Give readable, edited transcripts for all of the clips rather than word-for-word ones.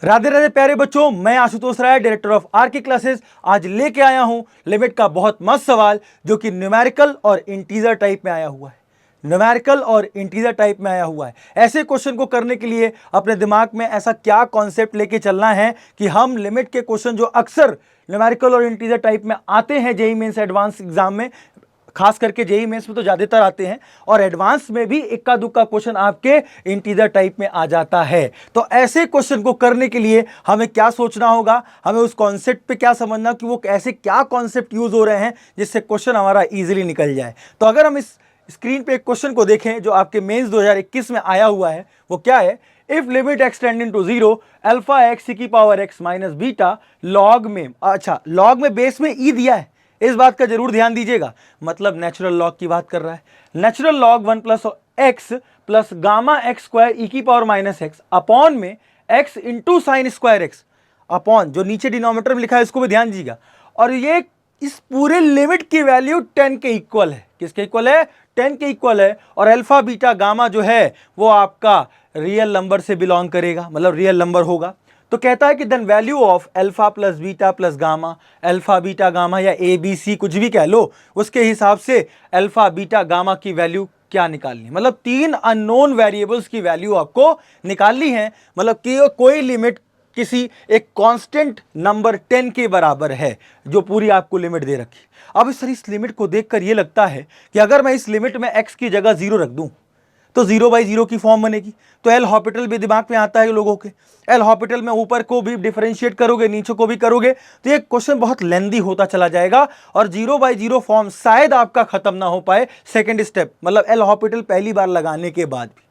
राधे राधे प्यारे बच्चों, मैं आशुतोष राय, डायरेक्टर ऑफ आर के क्लासेस, आज लेके आया हूं लिमिट का बहुत मस्त सवाल जो कि न्यूमेरिकल और इंटीजर टाइप में आया हुआ है। न्यूमेरिकल और इंटीजर टाइप में आया हुआ है। ऐसे क्वेश्चन को करने के लिए अपने दिमाग में ऐसा क्या कॉन्सेप्ट लेके चलना है कि हम लिमिट के क्वेश्चन जो अक्सर न्यूमेरिकल और इंटीजर टाइप में आते हैं जेईई मेंस एडवांस एग्जाम में, खास करके जेईई मेंस में तो ज्यादातर आते हैं, और एडवांस में भी इक्का दुक्का क्वेश्चन आपके इंटीजर टाइप में आ जाता है। तो ऐसे क्वेश्चन को करने के लिए हमें क्या सोचना होगा, हमें उस कॉन्सेप्ट पे क्या समझना कि वो ऐसे क्या कॉन्सेप्ट यूज हो रहे हैं जिससे क्वेश्चन हमारा इजीली निकल जाए। तो अगर हम इस स्क्रीन पे एक क्वेश्चन को देखें जो आपके मेंस 2021 में आया हुआ है, वो क्या है, if limit extending to 0 alpha x की power x minus beta log में, अच्छा लॉग में बेस में ई दिया है, इस बात का जरूर ध्यान दीजिएगा, मतलब नेचुरल लॉग की बात कर रहा है। Natural log 1 plus x plus gamma x square e की पावर माइनस एक्स अपॉन में x into sine square x upon जो नीचे डिनोमिनेटर में लिखा है इसको भी ध्यान दीजिएगा। और ये इस पूरे लिमिट की वैल्यू 10 के इक्वल है। किसके इक्वल है? 10 के इक्वल है। और अल्फा बीटा गामा जो है वो आपका रियल नंबर से बिलोंग करेगा, मतलब रियल नंबर होगा। तो कहता है कि then value of alpha plus beta plus gamma, alpha beta gamma या ए बी सी कुछ भी कह लो, उसके हिसाब से अल्फा बीटा गामा की वैल्यू क्या निकालनी, मतलब 3 अननोन वेरिएबल्स की वैल्यू आपको निकालनी है। मतलब कि कोई लिमिट किसी एक कांस्टेंट नंबर 10 के बराबर है जो पूरी आपको लिमिट दे रखी। अब इस लिमिट को देखकर यह लगता है कि अगर मैं इस लिमिट में x की जगह 0 रख दूं तो 0/0 की फॉर्म बनेगी। तो एल हॉपिटल भी दिमाग में आता है लोगों के। एल हॉपिटल में ऊपर को भी डिफरेंशिएट करोगे, नीचे को भी करोगे, तो ये क्वेश्चन बहुत लेंदी होता चला जाएगा और 0/0 फॉर्म शायद आपका खत्म ना हो पाए सेकंड स्टेप, मतलब एल हॉपिटल पहली बार लगाने के बाद भी।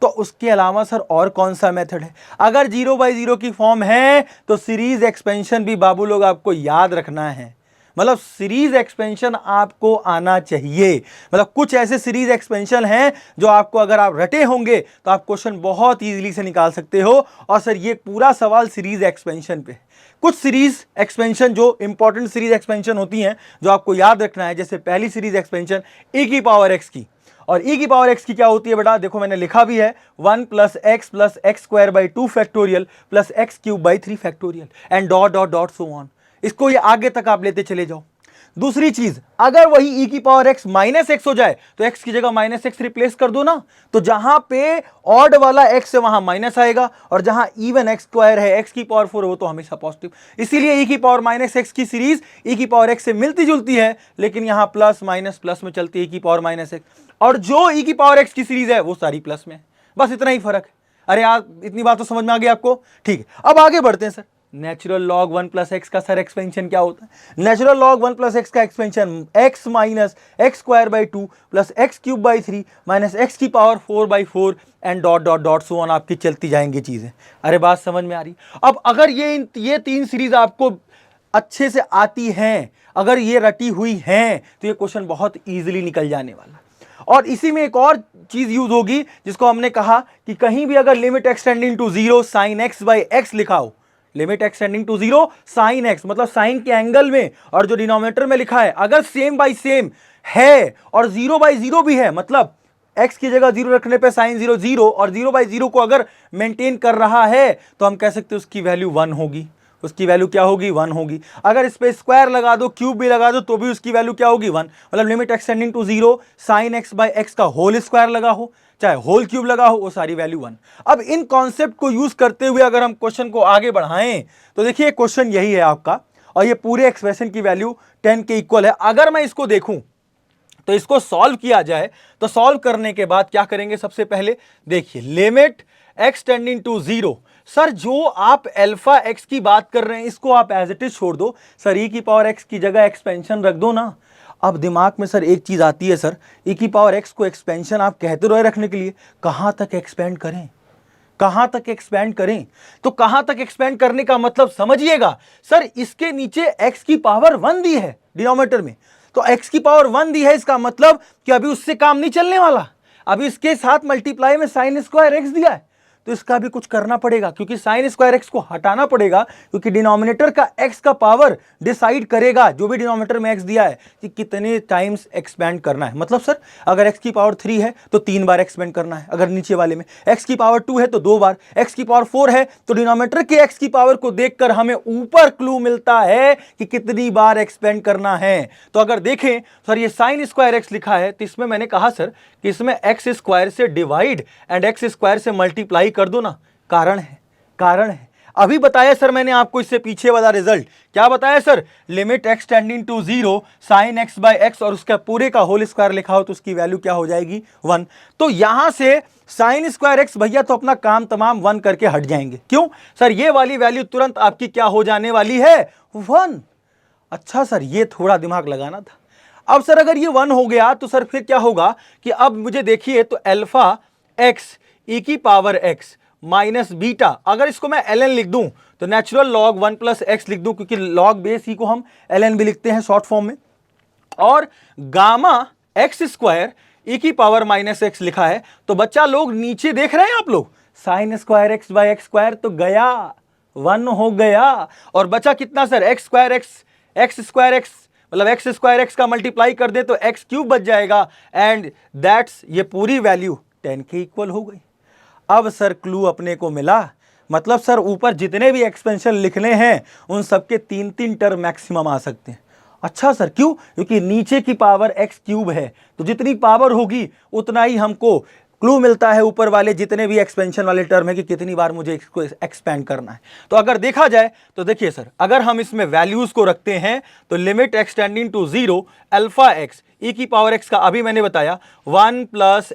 तो उसके अलावा सर और कौन सा मेथड है? अगर 0/0 की फॉर्म है तो सीरीज एक्सपेंशन भी बाबू लोग आपको याद रखना है, मतलब सीरीज एक्सपेंशन आपको आना चाहिए। मतलब कुछ ऐसे सीरीज एक्सपेंशन हैं जो आपको अगर आप रटे होंगे तो आप क्वेश्चन बहुत इजीली से निकाल सकते हो। और सर ये पूरा सवाल सीरीज एक्सपेंशन पे। कुछ सीरीज एक्सपेंशन जो इंपॉर्टेंट सीरीज एक्सपेंशन होती हैं जो आपको याद रखना है, जैसे पहली सीरीज एक्सपेंशन e की पावर x की, और e की पावर x की क्या होती है बेटा, देखो मैंने लिखा भी है 1 plus x square by 2 factorial plus x cube by 3 factorial and dot dot dot so on. इसको ये आगे तक आप लेते चले जाओ। दूसरी चीज, अगर वही e की पावर x माइनस एक्स हो जाए तो x की जगह माइनस एक्स रिप्लेस कर दो ना, तो जहां पे ऑड वाला x है वहां माइनस आएगा, और जहां इवन एक्स स्क्वायर है x की पावर 4 हो तो हमेशा पॉजिटिव। इसीलिए e की पावर माइनस एक्स की सीरीज e की पावर x से मिलती जुलती है, लेकिन यहां प्लस माइनस प्लस में चलती है e की पावर माइनस एक्स, और जो e की पावर x की सीरीज है वो सारी प्लस में है। बस इतना ही फर्क है। अरे यार इतनी बात तो समझ में आ गई आपको? ठीक है, अब आगे बढ़ते हैं। Sir natural log 1 plus x का सर एक्सपेंशन क्या होता है? नेचुरल लॉग 1 प्लस एक्स का expansion x minus x square by 2 plus x cube by 3 minus x की power 4/4 and dot dot dot so on आपकी चलती जाएंगी चीजें। अरे बात समझ में आ रही? अब अगर ये 3 सीरीज आपको अच्छे से आती हैं, अगर ये रटी हुई हैं, तो ये क्वेश्चन बहुत इजीली निकल जाने वाला। और इसी में एक और चीज यूज होगी जिसको हमने कहा कि कहीं भी अगर limit extending to 0 sine x by x लिखा हो, limit extending to 0 sine x मतलब साइन के एंगल में, और जो डिनोमिनेटर में लिखा है अगर सेम बाई सेम है और 0/0 भी है, मतलब x की जगह 0 रखने पे साइन 0 0 और 0/0 को अगर मेंटेन कर रहा है तो हम कह सकते हैं उसकी वैल्यू 1 होगी। उसकी वैल्यू क्या होगी? 1 होगी। अगर इस पे स्क्वायर लगा दो, क्यूब भी लगा दो, तो भी उसकी वैल्यू क्या होगी? 1। मतलब limit extending to 0 sine x by x का होल स्क्वायर लगा हो चाहे होल क्यूब लगा हो, वो सारी वैल्यू 1। अब इन कॉन्सेप्ट को यूज करते हुए अगर हम क्वेश्चन को आगे बढ़ाएं तो देखिए क्वेश्चन यही है आपका, और ये पूरे एक्सप्रेशन की वैल्यू 10 के इक्वल है। अगर मैं इसको देखूं तो इसको सॉल्व किया जाए, तो सॉल्व करने के बाद क्या करेंगे? सबसे पहले देखिए लिमिट एक्सटेंडिंग टू 0, सर जो आप अल्फा एक्स की बात कर रहे हैं इसको आप एज इट इज छोड़ दो, सर e की पावर x की जगह एक्सपेंशन रख दो ना। अब दिमाग में सर एक चीज आती है, सर e की पावर x को एक्सपेंशन आप कहते रहे रखने के लिए, कहां तक एक्सपेंड करें? कहां तक एक्सपेंड करें? तो कहां तक एक्सपेंड करने का मतलब समझिएगा, सर इसके नीचे x की पावर 1 दी है डिनोमिनेटर में, तो x की पावर 1 दी है, इसका मतलब कि अभी उससे काम नहीं चलने वाला, अभी इसके साथ मल्टीप्लाई में साइन स्क्वायर x दिया है, तो इसका भी कुछ करना पड़ेगा, क्योंकि साइन स्क्वायर एक्स को हटाना पड़ेगा, क्योंकि डिनोमिनेटर का एक्स का पावर डिसाइड करेगा जो भी डिनोमिनेटर में एक्स दिया है कि कितने टाइम्स एक्सपेंड करना है। मतलब सर अगर एक्स की पावर 3 है तो 3 बार एक्सपेंड करना है, अगर नीचे वाले में एक्स की पावर 2 है तो 2 बार, एक्स की पावर 4 है तो डिनोमिनेटर के एक्स की पावर को देखकर हमें ऊपर क्लू मिलता है कि कितनी बार एक्सपेंड करना है। तो अगर देखें सर ये साइन स्क्वायर एक्स लिखा है, तो इसमें मैंने कहा सर कि इसमें एक्स स्क्वायर से डिवाइड एंड एक्स स्क्वायर से मल्टीप्लाई कर दो ना, कारण है। अभी बताया सर मैंने आपको इससे पीछे वाला रिजल्ट, क्या बताया sir, limit x tending to 0 sine x by x और उसका पूरे का होल स्क्वायर लिखा हो तो उसकी वैल्यू क्या हो जाएगी 1। तो यहां से साइन स्क्वायर एक्स भैया तो अपना काम तमाम 1 करके हट जाएंगे। क्यों सर, ये वाली वैल्यू तुरंत आपकी क्या हो जाने वाली है 1। अच्छा सर ये थोड़ा दिमाग लगाना था। अब सर अगर ये 1 हो गया तो सर फिर क्या होगा कि अब मुझे देखिए तो अल्फा एक्स ई की पावर एक्स माइनस बीटा, अगर इसको मैं ln लिख दूं तो नेचुरल लॉग 1 प्लस एक्स लिख दूं, क्योंकि लॉग बेस ही को हम ln भी लिखते हैं शॉर्ट फॉर्म में, और गामा एक्स स्क्वायर ई की पावर माइनस एक्स लिखा है। तो बच्चा लोग नीचे देख रहे हैं आप लोग, sine square x by x square तो गया 1 हो गया, और बचा कितना सर एक्स स्क्वायर एक्स मतलब एक्स स्क्वायर एक्स का मल्टीप्लाई कर दे तो एक्स क्यूब बच जाएगा, एंड दैट्स ये पूरी वैल्यू 10 के इक्वल हो गई। अब सर क्लू अपने को मिला, मतलब सर ऊपर जितने भी एक्सपेंशन लिखने हैं उन सबके 3-3 टर्म मैक्सिमम आ सकते हैं। अच्छा सर क्यों, क्योंकि नीचे की पावर एक्स क्यूब है तो जितनी पावर होगी उतना ही हमको क्लू मिलता है ऊपर वाले जितने भी एक्सपेंशन वाले टर्म है कि कितनी बार मुझे इसको एक्सपेंड करना है। तो अगर देखा जाए तो देखिए सर अगर हम इसमें वैल्यूज को रखते हैं तो limit x tending to 0 alpha x e की पावर एक्स का अभी मैंने बताया 1 plus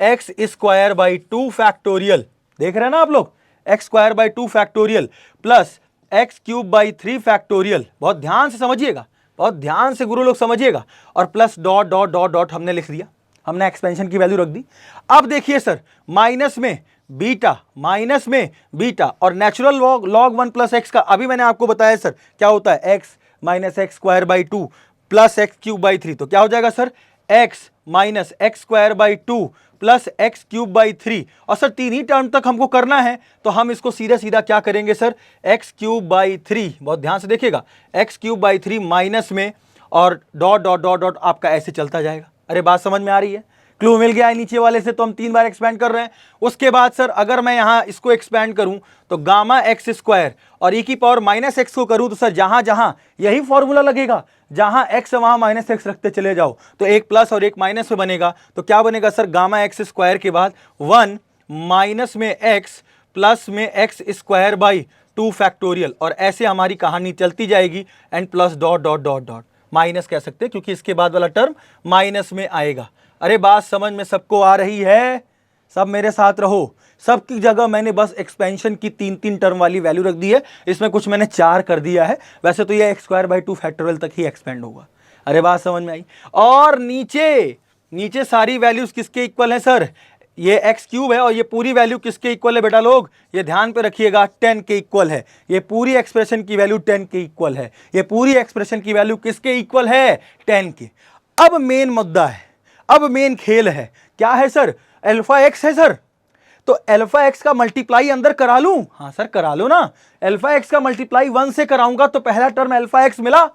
x square by 2 factorial, देख रहे हैं ना आप लोग, x square by 2 factorial plus x cube by 3 factorial, बहुत ध्यान से समझिएगा, बहुत ध्यान से गुरु लोग समझिएगा, और plus dot dot dot dot हमने लिख दिया, हमने एक्सपेंशन की वैल्यू रख दी। अब देखिए सर माइनस में बीटा और नेचुरल लॉग 1 प्लस एक्स का अभी मैंने आपको बताया सर क्या होता है, x minus x square by 2 plus x cube by 3, तो क्या हो जाएगा sir x minus x square by 2 plus x cube by 3, और सर 3 ही टर्म तक हमको करना है तो हम इसको सीधा क्या करेंगे सर एक्स क्यूब बाई 3, बहुत ध्यान से देखिएगा, एक्स क्यूब बाई 3 माइनस में और डॉट डॉट डॉट डॉट आपका ऐसे चलता जाएगा। अरे बात समझ में आ रही है, क्लू मिल गया है नीचे वाले से, तो हम 3 बार एक्सपेंड कर रहे हैं। उसके बाद सर अगर मैं यहाँ इसको एक्सपेंड करूं तो गामा एक्स स्क्वायर और ई की पावर माइनस एक्स को करूं तो सर जहां जहां यही फॉर्मूला लगेगा, जहां एक्स है वहां माइनस एक्स रखते चले जाओ तो एक प्लस और एक माइनस में बनेगा। तो क्या बनेगा सर गामा एक्स स्क्वायर के बाद 1 माइनस में एक्स प्लस में एक्स स्क्वायर बाई 2 फैक्टोरियल, और ऐसे हमारी कहानी चलती जाएगी, and plus dot dot dot dot minus कह सकते हैं क्योंकि इसके बाद वाला टर्म माइनस में आएगा। अरे बात समझ में सबको आ रही है, सब मेरे साथ रहो। सबकी जगह मैंने बस एक्सपेंशन की 3-3 टर्म वाली वैल्यू रख दी है, इसमें कुछ मैंने 4 कर दिया है, वैसे तो ये एक्स स्क्वायर बाई 2 फैक्टोरियल तक ही एक्सपेंड होगा। अरे बात समझ में आई। और नीचे सारी वैल्यूज किसके इक्वल है सर, ये एक्स क्यूब है और ये पूरी वैल्यू किसके इक्वल है बेटा लोग, ये ध्यान पे रखिएगा 10 के इक्वल है। ये पूरी एक्सप्रेशन की वैल्यू 10 के इक्वल है, ये पूरी एक्सप्रेशन की वैल्यू किसके इक्वल है 10 के। अब मेन मुद्दा है, अब मेन खेल है, क्या है सर, अल्फा एक्स है सर, तो अल्फा एक्स का मल्टीप्लाई अंदर करा लूं, हाँ सर करा लो ना, अल्फा एक्स का मल्टीप्लाई 1 से कराऊंगा तो पहला टर्म अल्फा एक्स मिला,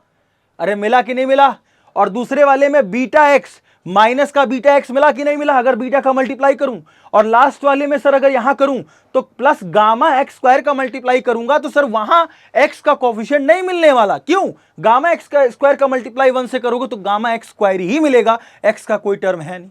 अरे मिला कि नहीं मिला, और दूसरे वाले में बीटा एक्स माइनस का बीटा एक्स मिला कि नहीं मिला अगर बीटा का मल्टीप्लाई करूं, और लास्ट वाले में सर अगर यहां करूं तो प्लस गामा एक्स स्क्वायर का मल्टीप्लाई करूंगा तो सर वहां एक्स का कोफिशिएंट नहीं मिलने वाला, क्यों, गामा एक्स का स्क्वायर का मल्टीप्लाई 1 से करोगे तो गामा एक्स स्क्वायर ही मिलेगा, एक्स का कोई टर्म है नहीं।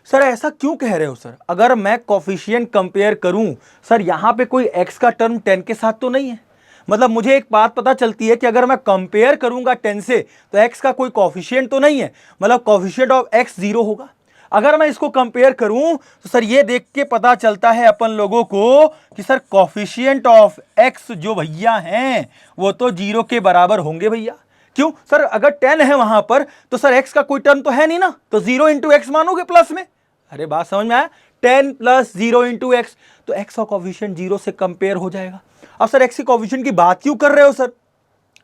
सर ऐसा क्यों कह रहे हो सर, अगर मैं कोफिशिएंट कंपेयर करूं सर यहां पे कोई एक्स का टर्म 10 के साथ तो नहीं है, मतलब मुझे एक बात पता चलती है कि अगर मैं कंपेयर करूंगा 10 से तो x का कोई कोफिशिएंट तो नहीं है, मतलब कोफिशिएंट ऑफ x 0 होगा। अगर मैं इसको कंपेयर करूं तो सर ये देख के पता चलता है अपन लोगों को कि सर कोफिशिएंट ऑफ x जो भैया हैं वो तो 0 के बराबर होंगे भैया। क्यों सर, अगर 10 है वहां पर तो सर x का कोई टर्म तो है नहीं ना, तो 0 इंटू एक्स मानोगे प्लस में, अरे बात समझ में आया, 10 प्लस 0 इंटू एक्स, तो x का कोफिशिएंट 0 से कंपेयर हो जाएगा। अब सर x के कोफिशिएंट की बात क्यों कर रहे हो सर,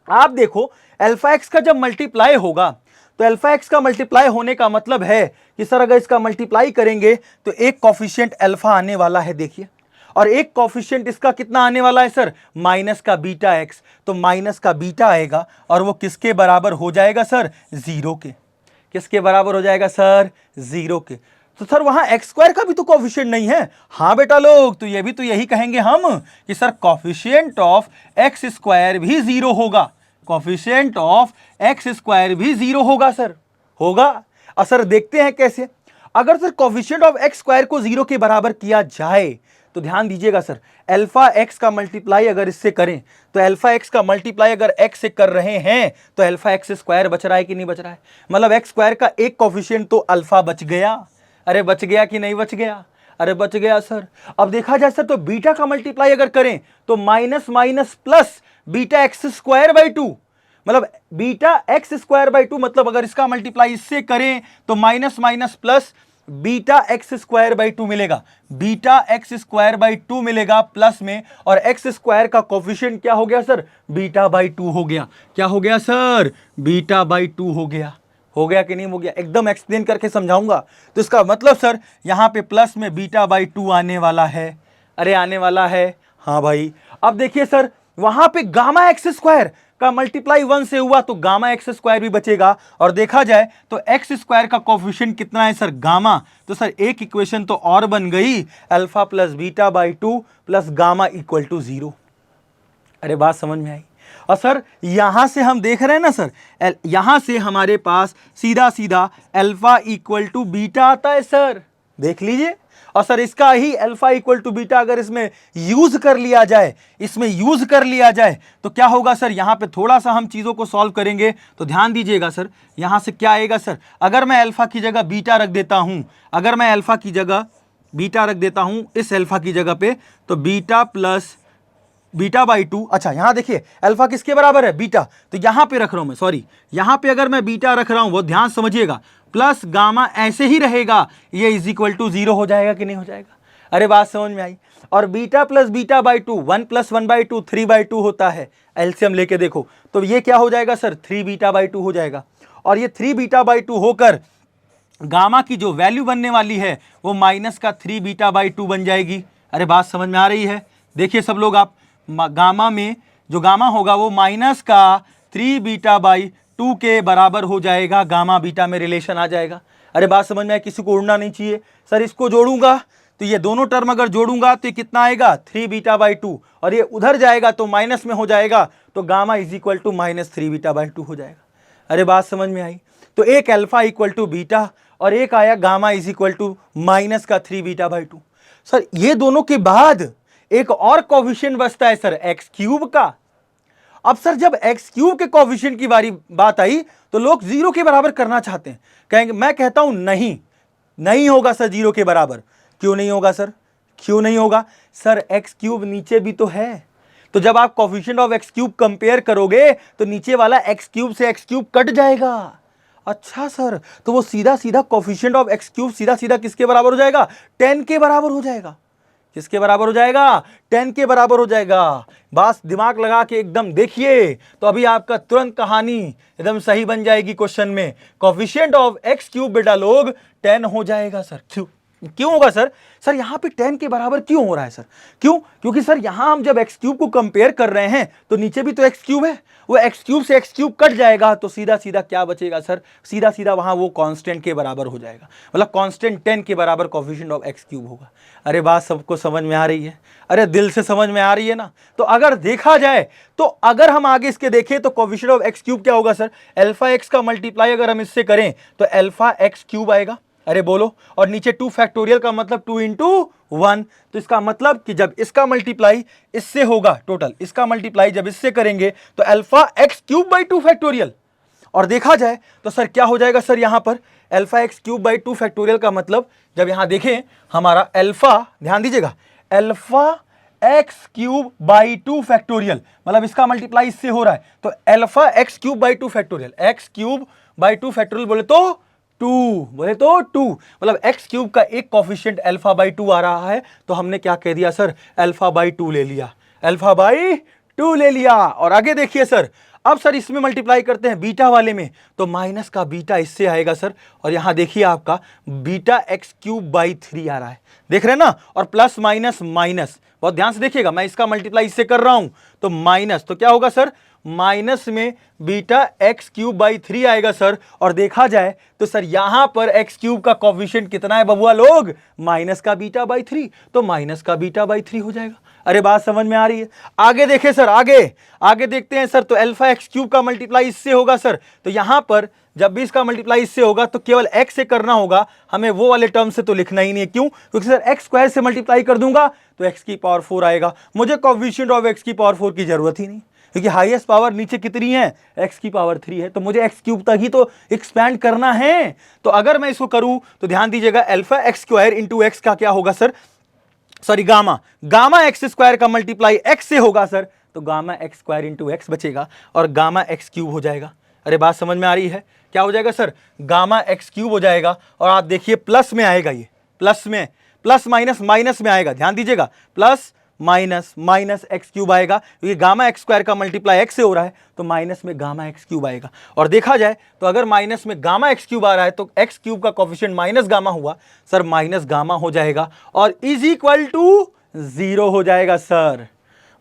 आप देखो अल्फा एक्स का जब मल्टीप्लाई होगा तो अल्फा एक्स का मल्टीप्लाई होने का मतलब है कि सर अगर इसका मल्टीप्लाई करेंगे तो एक कॉफिशिएंट अल्फा आने वाला है, देखिए, और एक कॉफिशिएंट इसका कितना आने वाला है सर, माइनस का बीटा एक्स, तो माइनस का बीटा आएगा और वो किसके बराबर हो जाएगा सर, जीरो के। किसके बराबर हो जाएगा सर, जीरो के। तो सर वहां एक्स स्क्वायर का भी तो कॉफिशिएंट नहीं है। हाँ बेटा लोग, तो ये भी तो यही कहेंगे हम कि sir coefficient of x square भी जीरो होगा, कॉफिशिएंट ऑफ एक्स स्क्वायर भी जीरो होगा सर, होगा। और सर देखते हैं कैसे। अगर sir coefficient of x square को जीरो के बराबर किया जाए तो ध्यान दीजिएगा सर, अल्फा एक्स का मल्टीप्लाई अगर इससे करें तो अल्फा एक्स का मल्टीप्लाई अगर एक्स से कर रहे हैं तो अल्फा एक्स स्क्वायर बच रहा है कि नहीं बच रहा है, मतलब एक्स स्क्वायर का एक कॉफिशिएंट तो अल्फा बच गया। अरे बच गया कि नहीं बच गया, अरे बच गया सर। अब देखा जाए सर तो बीटा का मल्टीप्लाई अगर करें तो minus minus plus beta x square by two, मतलब beta x square by two, मतलब अगर इसका मल्टीप्लाई इससे करें तो minus minus plus beta x square by two मिलेगा, beta x square by two मिलेगा प्लस में, और एक्स स्क्वायर का कोफिशिएंट क्या हो गया सर, बीटा बाई टू हो गया। क्या हो गया सर, बीटा बाई टू हो गया। हो गया कि नहीं हो गया, एकदम एक्सप्लेन करके समझाऊंगा। तो इसका मतलब सर यहां पे प्लस में बीटा बाई टू आने वाला है, अरे आने वाला है, हाँ भाई। अब देखिए सर वहां पे गामा एक्स स्क्वायर का मल्टीप्लाई 1 से हुआ तो गामा एक्स स्क्वायर भी बचेगा, और देखा जाए तो एक्स स्क्वायर का कोफिशिएंट कितना है सर, गामा। तो सर एक इक्वेशन तो और बन गई, alpha plus beta by two plus gamma equal to zero. अरे बात समझ में आई। और सर यहां से हम देख रहे हैं ना सर, यहां से हमारे पास सीधा सीधा अल्फा इक्वल टू बीटा आता है सर, देख लीजिए। और सर इसका ही अल्फा इक्वल टू बीटा अगर इसमें यूज कर लिया जाए, इसमें यूज कर लिया जाए तो क्या होगा सर, यहां पे थोड़ा सा हम चीजों को सॉल्व करेंगे तो ध्यान दीजिएगा सर। यहां से क्या आएगा सर, अगर मैं अल्फा की जगह बीटा रख देता हूं, अगर मैं अल्फा की जगह बीटा रख देता हूं इस अल्फा की जगह पे, तो beta plus beta by to, अच्छा यहां देखिए अल्फा किसके बराबर है, बीटा, तो यहां पे रख रहा हूं मैं, सॉरी यहां पे अगर मैं बीटा रख रहा हूं वो ध्यान समझिएगा, प्लस गामा ऐसे ही रहेगा, ये इज इक्वल टू जीरो हो जाएगा कि नहीं हो जाएगा। अरे बात समझ में आई। और beta plus beta by to, 1 plus 1 by two 3 by two होता है, एलसीएम लेके देखो तो ये क्या हो जाएगा सर, 3 बीटा बाई टू हो जाएगा। और ये 3 बीटा बाई टू होकर गामा की जो वैल्यू बनने वाली है वो माइनस का 3 बीटा बाई टू बन जाएगी। अरे बात समझ में आ रही है। देखिए सब लोग, आप गामा में जो गामा होगा वो माइनस का 3 बीटा बाई टू के बराबर हो जाएगा, गामा बीटा में रिलेशन आ जाएगा। अरे बात समझ में आए, किसी को उड़ना नहीं चाहिए। सर इसको जोड़ूंगा तो ये दोनों टर्म अगर जोड़ूंगा तो ये कितना आएगा, 3 बीटा बाई टू, और ये उधर जाएगा तो माइनस में हो जाएगा, तो gamma is equal to minus 3 beta by two हो जाएगा। अरे बात समझ में आई। तो एक अल्फा इक्वल टू बीटा और एक आया gamma is equal to minus का 3 बीटा बाई टू। सर ये दोनों के बाद एक और कोफिशिएंट बचता है सर, एक्स क्यूब का। अब सर जब एक्स क्यूब के कोफिशिएंट की बात आई तो लोग जीरो के बराबर करना चाहते हैं, कहेंगे, मैं कहता हूं नहीं, नहीं होगा सर जीरो के बराबर। क्यों नहीं होगा सर, क्यों नहीं होगा सर, एक्स क्यूब नीचे भी तो है, तो जब आप coefficient of x cube compare करोगे तो नीचे वाला एक्स क्यूब से एक्स क्यूब कट जाएगा। अच्छा सर, तो वो सीधा सीधा कोफिशिएंट ऑफ एक्स क्यूब सीधा सीधा किसके बराबर हो जाएगा, 10 के बराबर हो जाएगा। किसके बराबर हो जाएगा, 10 के बराबर हो जाएगा। बस दिमाग लगा के एकदम देखिए तो अभी आपका तुरंत कहानी एकदम सही बन जाएगी क्वेश्चन में। कोफिशिएंट ऑफ एक्स क्यूब बेटा लोग 10 हो जाएगा सर। क्यों होगा सर, सर यहां पे 10 के बराबर क्यों हो रहा है सर, क्यों, क्योंकि सर यहां हम जब एक्स क्यूब को कंपेयर कर रहे हैं तो नीचे भी तो एक्स क्यूब है, वो एक्स क्यूब से एक्स क्यूब कट जाएगा तो सीधा सीधा क्या बचेगा सर, सीधा सीधा वहां वो कांस्टेंट के बराबर हो जाएगा, मतलब कांस्टेंट 10 के बराबर कोफिशिएंट ऑफ एक्स क्यूब होगा। अरे बात सबको समझ में आ रही है, अरे दिल से समझ में आ रही है ना। तो अगर देखा जाए तो अगर हम आगे इसके देखें तो कोफिशिएंट ऑफ एक्स क्यूब क्या होगा सर, अल्फा एक्स का मल्टीप्लाई अगर हम इससे करें तो अल्फा एक्स क्यूब आएगा। अरे बोलो, और नीचे 2 फैक्टोरियल का मतलब 2 इंटू 1, तो इसका मतलब कि जब इसका मल्टीप्लाई इससे होगा, टोटल इसका मल्टीप्लाई जब इससे करेंगे तो alpha x cube by 2 factorial. और देखा जाए तो सर क्या हो जाएगा सर, यहां पर alpha x cube by 2 factorial का मतलब जब यहां देखें हमारा अल्फा, ध्यान दीजिएगा, alpha x cube by 2 factorial, मतलब इसका मल्टीप्लाई इससे हो रहा है तो alpha x cube by 2 factorial, x cube by 2 factorial बोले तो 2, मतलब एक्स क्यूब का एक कोफिशिएंट अल्फा बाई 2 आ रहा है, तो हमने क्या कह दिया सर, अल्फा बाई 2 ले लिया, अल्फा बाई 2 ले लिया। और आगे देखिए सर, अब सर इसमें मल्टीप्लाई करते हैं बीटा वाले में, तो माइनस का बीटा इससे आएगा सर, और यहां देखिए आपका बीटा एक्स क्यूब बाई 3 आ रहा है, देख रहे हैं ना, और प्लस माइनस माइनस, बहुत ध्यान से देखिएगा, मैं इसका मल्टीप्लाई इससे कर रहा हूं, तो माइनस, तो क्या होगा सर, माइनस में बीटा एक्स क्यूब बाई 3 आएगा सर, और देखा जाए तो सर यहां पर एक्स क्यूब का कोफिशिएंट कितना है बबुआ लोग, माइनस का बीटा बाई 3, तो माइनस का बीटा बाई 3 हो जाएगा। अरे बात समझ में आ रही है? आगे देखें सर, आगे देखते हैं सर, तो अल्फा एक्स क्यूब का मल्टीप्लाई इससे होगा सर, तो यहां पर जब भी इसका मल्टीप्लाई इससे होगा तो केवल x से करना होगा, हमें वो वाले टर्म से तो लिखना ही नहीं है, क्यों, क्योंकि सर एक्स स्क्वायर से मल्टीप्लाई कर दूंगा तो x की पावर 4 आएगा, मुझे कोएफिशिएंट ऑफ x की पावर 4 की जरूरत ही नहीं, क्योंकि हाईएस्ट पावर नीचे कितनी है, x की पावर 3 है, तो मुझे एक्स क्यूब तक ही तो एक्सपैंड करना है। तो अगर मैं इसको करूं तो ध्यान दीजिएगा, alpha x square into x का क्या होगा sir, sorry gamma x square का मल्टीप्लाई एक्स से होगा सर, तो gamma x square into x बचेगा और गामा एक्स क्यूब हो जाएगा। अरे बात समझ में आ रही है? क्या हो जाएगा सर, गामा एक्स क्यूब हो जाएगा, और आप देखिए प्लस में आएगा, ये प्लस माइनस माइनस में आएगा, ध्यान दीजिएगा, plus minus minus x cube आएगा, क्योंकि गामा एक्स स्क्वायर का मल्टीप्लाई एक्स से हो रहा है, तो माइनस में गामा एक्स क्यूब आएगा। और देखा जाए तो अगर माइनस में गामा एक्स क्यूब आ रहा है तो एक्स क्यूब का कोफिशिएंट माइनस गामा हुआ सर, माइनस गामा हो जाएगा और इज इक्वल टू 0 हो जाएगा सर।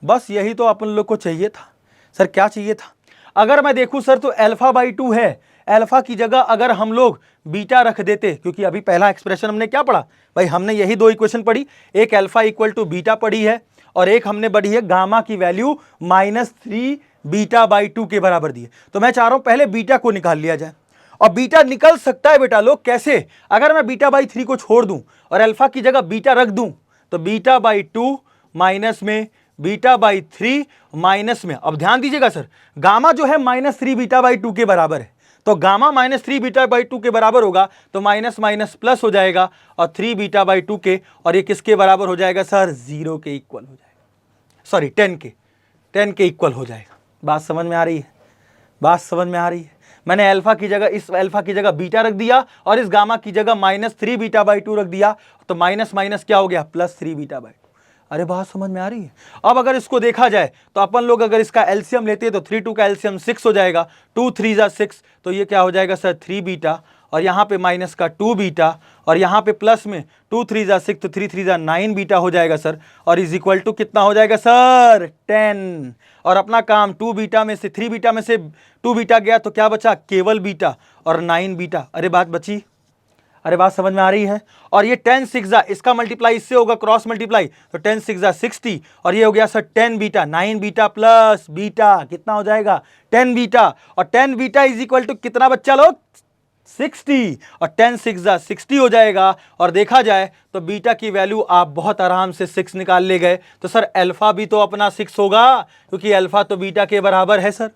बस यही तो अपन लोग को चाहिए था सर। क्या चाहिए था? अगर मैं देखूं सर तो अल्फा बाई 2 है, अल्फा की जगह अगर हम लोग बीटा रख देते, क्योंकि अभी पहला एक्सप्रेशन हमने क्या पढ़ा भाई, हमने यही दो इक्वेशन पढ़ी, एक अल्फा इक्वल टू बीटा पढ़ी है और एक हमने पढ़ी है गामा की वैल्यू -3 बीटा बाई 2 के बराबर दी है। तो मैं चाह रहा हूं पहले बीटा को निकाल लिया जाए, और बीटा निकल सकता है बेटा लोग कैसे, अगर मैं बीटा बाई 3 को छोड़ दूं और अल्फा की जगह बीटा रख दूं, तो बीटा बाई 2 माइनस में बीटा बाई 3 माइनस में, अब ध्यान दीजिएगा सर, गामा जो है -3 बीटा बाई 2 के बराबर है, तो गामा -3 बीटा बाई 2 के बराबर होगा तो माइनस माइनस प्लस हो जाएगा और 3 बीटा बाई 2 के, और ये किसके बराबर हो जाएगा सर, 0 के इक्वल हो जाएगा, सॉरी 10 के इक्वल हो जाएगा। बात समझ में आ रही है? बात समझ में आ रही है? मैंने अल्फा की जगह, इस अल्फा की जगह बीटा रख दिया और इस गामा की जगह -3 बीटा बाई 2 रख दिया, तो माइनस माइनस क्या हो गया, +3 बीटा बाई 2। अरे बात समझ में आ रही है? अब अगर इसको देखा जाए तो अपन लोग अगर इसका एलसीएम लेते हैं तो 3 2 का एलसीएम 6 हो जाएगा, 2 3 जा 6, तो ये क्या हो जाएगा सर, 3 बीटा, और यहाँ पे माइनस का 2 बीटा, और यहाँ पे प्लस में 2 3 जा 6, तो 3 3 जा 9 बीटा हो जाएगा सर, और इज इक्वल टू कितना हो जाएगा सर, 10। और अपना काम 2 बीटा में से 3 बीटा में से 2 बीटा गया तो क्या बचा, केवल बीटा और 9 बीटा। अरे बात बची? अरे बात समझ में आ रही है? और ये 10 6 जा, इसका मल्टीप्लाई इससे होगा क्रॉस मल्टीप्लाई, तो 10 6 जा 60, और ये हो गया sir 10 beta, 9 beta plus beta कितना हो जाएगा, 10 बीटा, और 10 बीटा इज इक्वल टू कितना बच्चा लोग, 60, और 10 6 जा 60 हो जाएगा। और देखा जाए तो बीटा की वैल्यू आप बहुत आराम से 6 निकाल ले गए, तो सर अल्फा भी तो अपना 6 होगा, क्योंकि अल्फा तो बीटा के बराबर है सर,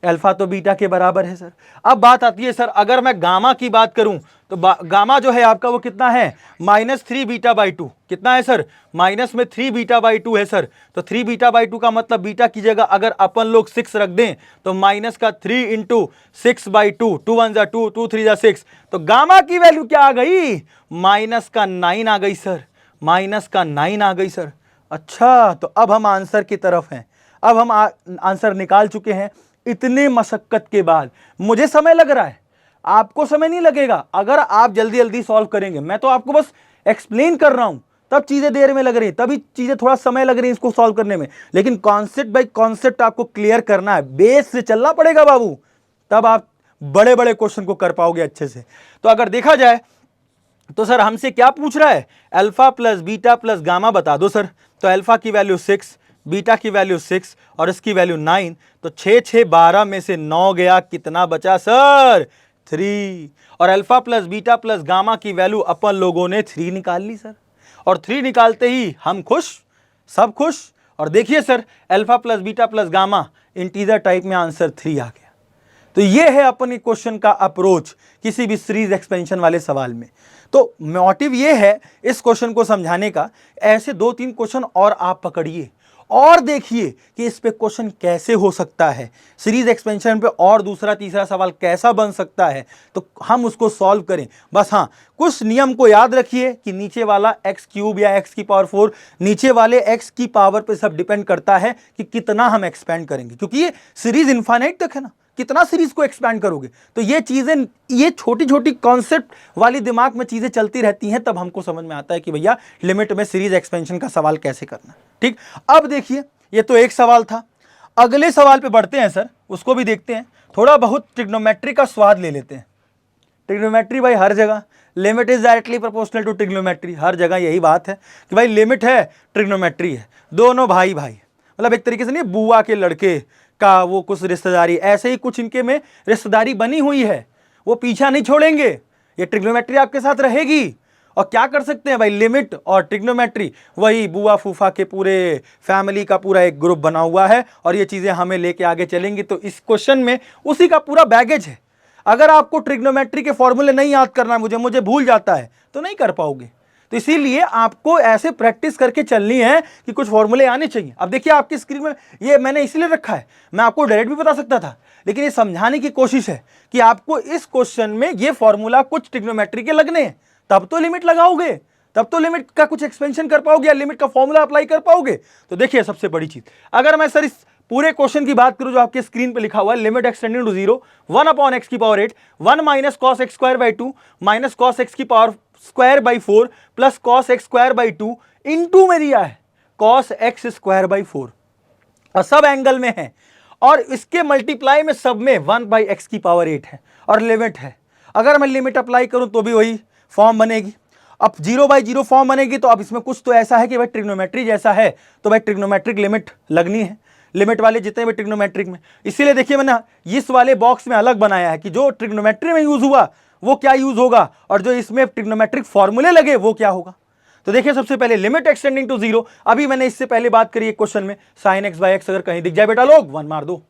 अल्फा तो बीटा के बराबर है सर। अब बात आती है सर, अगर मैं गामा की बात करूं तो गामा जो है आपका वो कितना है, -3 बीटा बाई 2, कितना है सर, माइनस में 3 बीटा बाई 2 है सर, तो 3 बीटा बाई 2 का मतलब बीटा की जगह अगर अपन लोग 6 रख दें तो माइनस का 3 इंटू 6 बाई 2, 2 1 जा 2, 2 3 जा 6, तो गामा की वैल्यू क्या आ गई, माइनस का 9 आ गई सर, माइनस का 9 आ गई सर। अच्छा, तो अब हम आंसर की तरफ हैं, अब हम आंसर निकाल चुके हैं। इतने मशक्कत के बाद मुझे समय लग रहा है, आपको समय नहीं लगेगा अगर आप जल्दी जल्दी सॉल्व करेंगे। मैं तो आपको बस एक्सप्लेन कर रहा हूं, तब चीजें देर में लग रही है, तभी चीजें थोड़ा समय लग रही है इसको सॉल्व करने में, लेकिन कॉन्सेप्ट बाय कॉन्सेप्ट आपको क्लियर करना है, बेस से चलना पड़ेगा बाबू, तब आप बड़े बड़े क्वेश्चन को कर पाओगे अच्छे से। तो अगर देखा जाए तो सर हमसे क्या पूछ रहा है, alpha plus beta plus gamma बता दो सर, तो अल्फा की वैल्यू 6, बीटा की वैल्यू 6 और इसकी वैल्यू 9, तो 6 6 12 में से 9 गया, कितना बचा सर, 3, और alpha plus beta plus gamma की वैल्यू अपन लोगों ने 3 निकाल ली सर, और 3 निकालते ही हम खुश, सब खुश। और देखिए sir, alpha plus beta plus gamma integer type में आंसर 3 आ गया। तो ये है अपन क्वेश्चन का अप्रोच किसी भी सीरीज एक्सपेंशन वाले सवाल में। तो मोटिव ये है इस क्वेश्चन को समझाने का, ऐसे 2-3 क्वेश्चन और आप पकड़िए और देखिए कि इस पे क्वेश्चन कैसे हो सकता है, सीरीज एक्सपेंशन पे और दूसरा तीसरा सवाल कैसा बन सकता है, तो हम उसको सॉल्व करें। बस हाँ, कुछ नियम को याद रखिए कि नीचे वाला एक्स क्यूब या एक्स की पावर 4, नीचे वाले एक्स की पावर पे सब डिपेंड करता है कि कितना हम एक्सपेंड करेंगे, क्योंकि ये सीरीज इनफाइनाइट तक है ना, कितना सीरीज को एक्सपैंड करोगे। तो ये चीजें, ये छोटी छोटी कॉन्सेप्ट वाली दिमाग में चीजें चलती रहती हैं, तब हमको समझ में आता है कि भैया लिमिट में सीरीज एक्सपेंशन का सवाल कैसे करना है। ठीक, अब देखिए ये तो एक सवाल था, अगले सवाल पे बढ़ते हैं सर, उसको भी देखते हैं, थोड़ा बहुत ट्रिग्नोमेट्री का स्वाद ले लेते हैं। ट्रिग्नोमेट्री भाई हर जगह, limit is directly proportional to trigonometry, हर जगह यही बात है कि भाई लिमिट है, ट्रिग्नोमेट्री है, दोनों भाई भाई, मतलब एक तरीके से नहीं, बुआ के लड़के का वो कुछ रिश्तेदारी, ऐसे ही कुछ इनके में रिश्तेदारी बनी हुई है, वो पीछा नहीं छोड़ेंगे, ये ट्रिग्नोमेट्री आपके साथ रहेगी। और क्या कर सकते हैं भाई, लिमिट और ट्रिग्नोमेट्री वही बुआ फूफा के पूरे फैमिली का पूरा एक ग्रुप बना हुआ है, और ये चीजें हमें लेके आगे चलेंगी। तो इस क्वेश्चन में उसी का पूरा बैगेज है। अगर आपको ट्रिग्नोमेट्री के फॉर्मूले नहीं याद करना, मुझे भूल जाता है, तो नहीं कर पाओगे। तो इसीलिए आपको ऐसे प्रैक्टिस करके चलनी है कि कुछ फॉर्मूले आने चाहिए। अब देखिए आपकी स्क्रीन में ये मैंने इसलिए रखा है, मैं आपको डायरेक्ट भी बता सकता था, लेकिन ये समझाने की कोशिश है कि आपको इस क्वेश्चन में ये फॉर्मूला कुछ ट्रिग्नोमेट्री के लगने हैं, तब तो लिमिट लगाओगे, तब तो लिमिट का कुछ एक्सपेंशन कर पाओगे या लिमिट का फॉर्मूला अप्लाई कर पाओगे। तो देखिए सबसे बड़ी चीज, अगर मैं सर इस पूरे क्वेश्चन की बात करूं जो आपके स्क्रीन पे लिखा हुआ है, limit extending to 0 1 upon x की power 8 1 minus cos x square by 2 minus cos x की power square by 4 plus cos x square by 2 into में दिया है कॉस एक्स स्क्वायर बाई 4, और सब एंगल में है, और इसके मल्टीप्लाई में सब में 1 बाई एक्स की पावर 8 है और लिमिट है। अगर मैं लिमिट अप्लाई करूं तो भी वही फॉर्म बनेगी। अब 0 बाई 0 फॉर्म बनेगी, तो अब इसमें कुछ तो ऐसा है कि भाई ट्रिग्नोमेट्री जैसा है, तो भाई ट्रिग्नोमेट्रिक लिमिट लगनी है, लिमिट वाले जितने भी ट्रिग्नोमेट्रिक में। इसीलिए देखिए मैंने इस वाले बॉक्स में अलग बनाया है कि जो ट्रिग्नोमेट्री में यूज हुआ वो क्या यूज होगा, और जो इसमें ट्रिग्नोमेट्रिक फॉर्मूले लगे वो क्या होगा। तो देखिए सबसे पहले लिमिट एक्सटेंडिंग टू 0, अभी मैंने इससे पहले बात करी एक क्वेश्चन में, साइन एक्स बाई एक्स अगर कहीं दिख जाए बेटा लोग 1 मार दो,